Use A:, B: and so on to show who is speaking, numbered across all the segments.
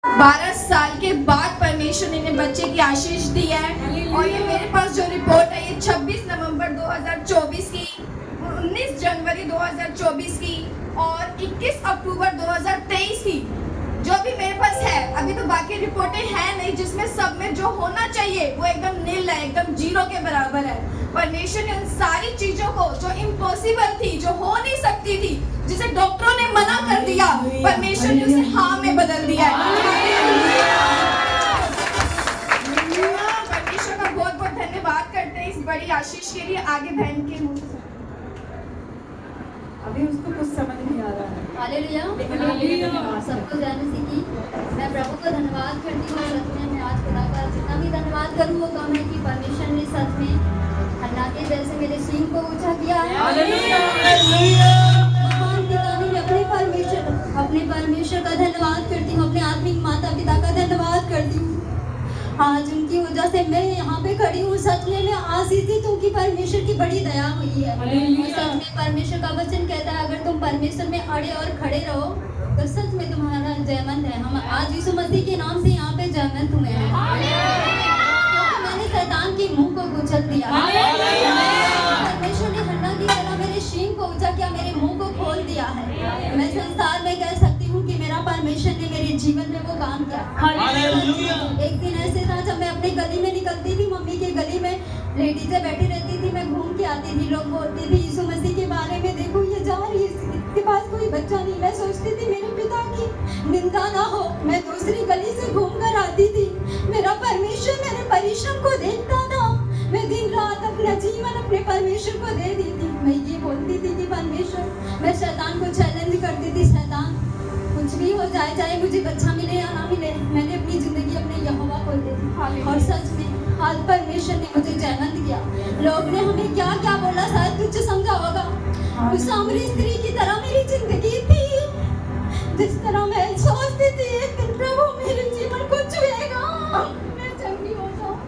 A: 12 साल के बाद परमेश्वर ने इन्हें बच्चे की आशीष दी है। और ये मेरे पास जो रिपोर्ट है ये 26 नवंबर 2024 की, 19 जनवरी 2024 की और 21 अक्टूबर 2023 की जो भी मेरे पास है। अभी तो बाकी रिपोर्टें हैं नहीं, जिसमें सब में जो होना चाहिए वो एकदम नील है, एकदम जीरो के बराबर है। परमेश्वर ने उन सारी चीजों को जो इम्पॉसिबल थी, जो हो नहीं सकती थी, जिसे डॉक्टरों ने मना कर दिया, परमेश्वर ने उसे हाँ में बदल दिया है। परमेश्वर का बहुत बहुत धन्यवाद करते हैं इस बड़ी आशीष के लिए। आगे बहन के मुंह से
B: अभी उसको कुछ समझ नहीं आ रहा है।
C: हालेलुया। सबको जाने से कि मैं प्रभु को धन्यवाद करती हूँ। सच में मैं आज खुदा का जितना भी धन्यवाद करूँ वो कम है कि परमेश्वर ने सच में अन्ना के जैसे मेरे सींग को ऊंचा किया है। महान पिता ने अपने परमेश्वर का धन्यवाद करती हूँ, अपने आत्मिक माता पिता का धन्यवाद करती हूँ। आज उनकी वजह से मैं यहाँ पे खड़ी हूँ। सच में मैं आशीषित हूँ कि परमेश्वर की बड़ी दया हुई है। सच में परमेश्वर का वचन कहता है अगर तुम परमेश्वर में अड़े और खड़े रहो तो सच में तुम्हारा जयमंत है। हम आज यीशु मसीह के नाम से यहाँ पे जयमंत हुए हैं क्योंकि मैंने शैतान के मुंह को कुचल दिया। परमेश्वर ने हन्ना की तरह मेरे शींग को ऊंचा किया, मेरे मुंह को खोल दिया है। मैं संसार में कह सकती हूँ कि मेरा परमेश्वर ने मेरे जीवन में वो काम किया। एक दिन ऐसे था जब मैं अपनी गली में निकलती थी, मम्मी के गली में लेडीजें बैठी रहती थी, मैं घूम के आती थी, लोग बोलते थे यीशु मसीह के बारे में, देखो ये जा रही है, इसके पास कोई बच्चा नहीं। मैं सोचती थी मेरे पिता की निंदा ना हो, मैं दूसरी गली से घूम कर आती थी। मेरा परमेश्वर मेरे परिश्रम को देखता था। मैं दिन रात अपना जीवन अपने परमेश्वर को दे दी थी। मैं ये बोलती थी कि परमेश्वर, मैं शैतान को चैलेंज करती थी, शैतान कुछ भी हो जाए, चाहे मुझे बच्चा मिले या ना मिले, मैंने अपनी जिंदगी अपने यहोवा को दे दी। और सच में आज परमेश्वर ने मुझे जयवंत किया। लोग ने हमें क्या क्या बोला शायद तुझे समझा होगा। उस सामरी स्त्री की तरह मेरी जिंदगी थी, जिस तरह मैं सोचती थी एक दिन प्रभु मेरे जीवन को छुएगा, मैं चंगी हो जाऊं।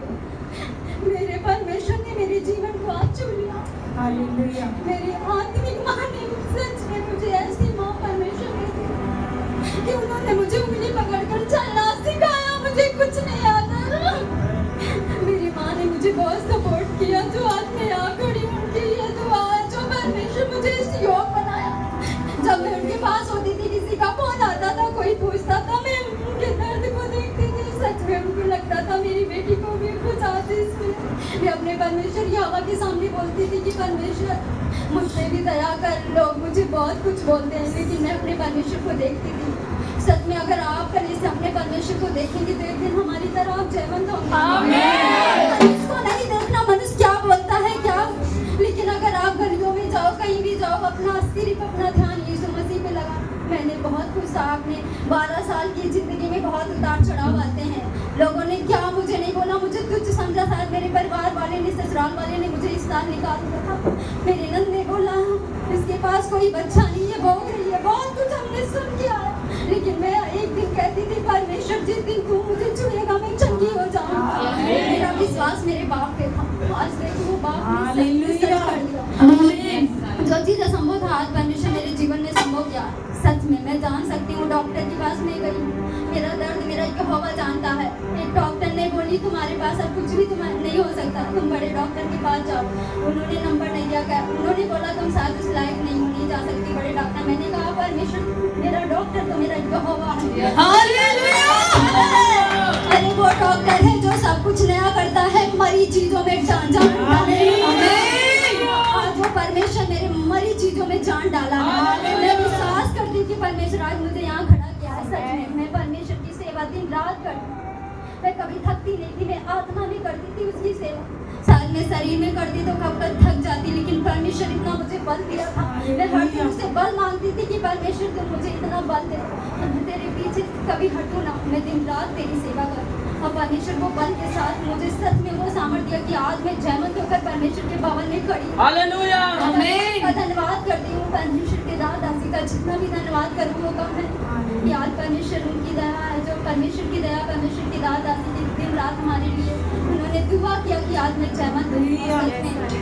C: मेरे परमेश्वर ने मेरे जीवन को आज छू लिया।
B: हालेलुया।
C: मेरी आत्मिक माँ ने सच में मुझे ऐसी माँ परमेश्वर ने दी कि उन्होंने मुझे उंगली पकड़कर चलना सिखाया। मुझे कुछ नहीं आता। मेरी माँ ने मुझे बहुत सपोर्ट किया। जो आज मैं यहाँ खड़ी हूँ उनकी ये दुआ है, जो परमेश्वर मुझे इस योग बनाया। जब मैं उनके पास होती थी, किसी का फोन आता था, कोई पूछता था, मैं उनके दर्द को देखती थी। सच में उनको लगता था मेरी बेटी को भी कुछ आशीष मिले। मैं अपने परमेश्वर यहोवा के सामने बोलती थी कि परमेश्वर मुझसे भी दया कर। लोग मुझे बहुत कुछ बोलते हैं लेकिन मैं अपने परमेश्वर को देखती थी। सच में अगर आप कल से अपने परमेश्वर को देखेंगे तो एक दिन हमारी तरह आप जयवंत होंगे। इसको नहीं देखना मनुष्य क्या बोलता है क्या, लेकिन अगर आप गलियों में जाओ, कहीं भी जाओ, अपना सिर्फ अपना ध्यान यीशु मसीह पे लगा। मैंने बहुत कुछ था अपने 12 साल की जिंदगी में, बहुत उतार चढ़ाव आते हैं। लोगों ने क्या मुझे नहीं बोला, मुझे तुच्छ समझा। शायद मेरे परिवार वाले ने, ससुराल वाले ने मुझे इस साल निकाल दिया था। मेरे नंद ने बोला इसके पास कोई बच्चा नहीं है, भोग रही है, बहुत कुछ हमने सुन किया है। लेकिन मैं एक दिन कहती थी परमेश्वर जिस दिन तू मुझे छुएगा मैं चंगी हो जाऊंगा। मेरा विश्वास मेरे बाप पे था। आज देखो वो बाप ने सच कर दिया। जो चीज असंभव था आज परमेश्वर मेरे जीवन में संभव किया। सच में मैं जान सकती हूँ, डॉक्टर के पास मैं गई, मेरा दर्द मेरा यहोवा जानता है। एक डॉक्टर ने बोली तुम्हारे पास अब कुछ भी तुम्हारे नहीं हो सकता, तुम बड़े डॉक्टर के पास जाओ। उन्होंने नंबर नहीं दिया, उन्होंने बोला तुम शायद उस लायक नहीं जा सकती बड़े डॉक्टर। मैंने कहा परमेश्वर मेरा डॉक्टर तो मेरा यहोवा है। अरे वो डॉक्टर है जो सब कुछ नया करता है, मरी चीजों में जान आज वो परमेश्वर मेरे मरी चीजों में जान डाला है। मैं विश्वास करती हूँ कि परमेश्वर आज मुझे यहाँ खड़ा किया है। सच में मैं परमेश्वर की सेवा दिन रात करती हूँ। मैं कभी थकती नहीं थी, मैं आत्मा में करती थी उसकी सेवा। शायद मैं शरीर में करती तो कब कब थक जाती, लेकिन परमेश्वर इतना मुझे बल दिया था। मैं हर दिन उससे बल मांगती थी कि परमेश्वर तुम मुझे इतना बल दे, मैं तेरे पीछे कभी हटूँ ना, मैं दिन रात तेरी सेवा करूँ। और परमेश्वर को बल के साथ मुझे सच में वो सामर्थ्य दिया कि आज मैं जयमंत होकर परमेश्वर के भवन में खड़ी हूँ।
D: हालेलुया।
C: का धन्यवाद करती हूँ। परमेश्वर के दासी का जितना भी धन्यवाद करूँ वो कम है कि आज परमेश्वर उनकी दया है, जो परमेश्वर की दया, परमेश्वर की दासी की दिन रात हमारे लिए उन्होंने दुआ किया कि आज मैं जयमंत हूँ।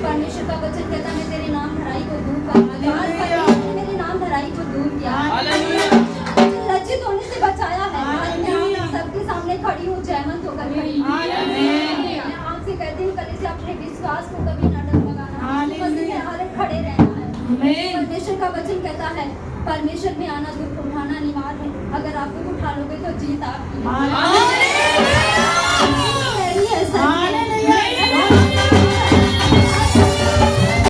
C: परमेश्वर का वचन कहता मैं तेरे नाम धराई को दूर करूँगा। आज परमेश्वर ने मेरे नाम धराई को दूर किया, लज्जित होने से बचाया है। से अपने विश्वास को कभी ना डगमगाना,
B: हालेलुया।
C: मसीह में हर खड़े रहना है।
B: आमीन।
C: परमेश्वर का वचन कहता है, परमेश्वर में आना दुख उठाना अनिवार्य है। अगर आप दुख उठा लोगे तो जीत आपकी है।
B: हालेलुया।